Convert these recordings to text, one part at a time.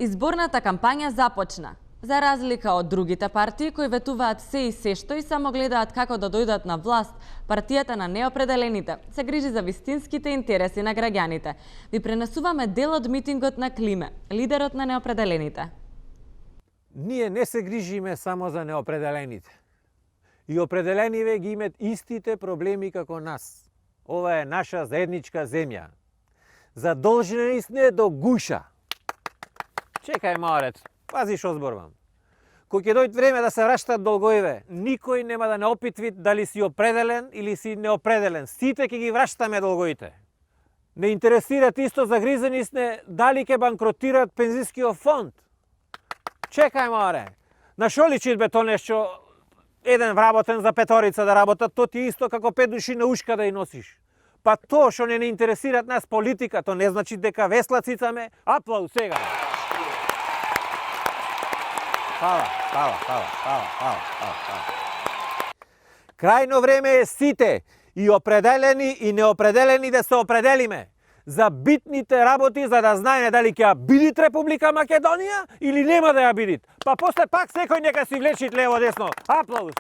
Изборната кампања започна. За разлика од другите партии кои ветуваат се и се што и само гледаат како да дојдат на власт, партијата на неопределените се грижи за вистинските интереси на граѓаните. Ви пренесуваме дел од митингот на Климе, лидерот на неопределените. Ние не се грижиме само за неопределените. И определениве ги имат истите проблеми како нас. Ова е наша заедничка земја. Задолжени сме до гуша. Чекај, Марец, пази што зборувам. Кога ќе дојде време да се враќаат долговиве, никој нема да не опитви дали си определен или си неопределен. Сите ќе ги враќаме долговите. Не интересираат исто загризени сме дали ќе банкротираат пензискиот фонд. Чекај, Маре, на шо личи бе то нешто еден вработен за петорица да работат, то ти исто како 5 души на ушка да ја носиш. Па то што не интересираат нас политика, то не значи дека весла цицаме. Аплауз сега. Фала. Крајно време е сите, и определени и неопределени, да се определиме за битните работи, за да знаеме дали ќе ја бидит Република Македонија или нема да ја бидит. Па после пак секој нека си влечит лево-десно. Аплауз.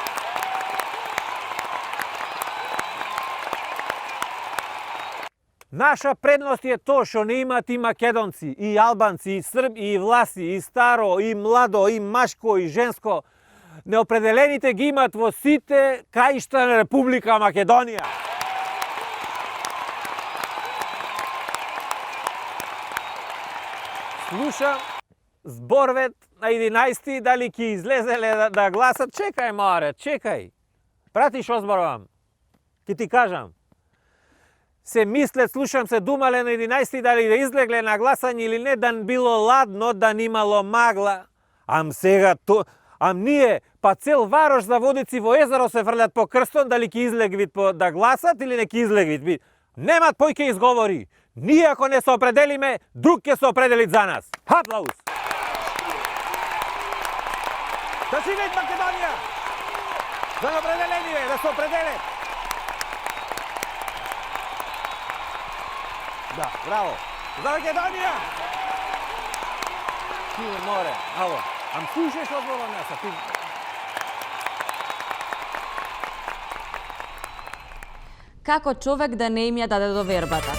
Наша предност е тоа што не имаат и македонци, и албанци, и срби, и власи, и старо, и младо, и машко, и женско. Неопределените ги имаат во сите краишта на Република Македонија. Слушам зборвет на 11 дали ќе излезеле да гласат. Чекај, Маре, чекај. Прати што зборувам. Ќе ти кажам. Се мислет, слушам се думале на 11 дали да излегле на гласање или не, да било ладно, да nimalo магла. Сега то, ние па цел Варош за водици во езеро се фрлят по крстон, дали ќе излегвит да гласат или не ќе излегвит. Немат пој ќе изговори. Ние ако не се определиме, друг ќе се определит за нас. Аплауз. Да живеат Македонија! За неопределени да се определят. Да, браво! За Македонија! Сине море, ало, ам слушаш одговор на ти? Како човек да не им ја даде довербата?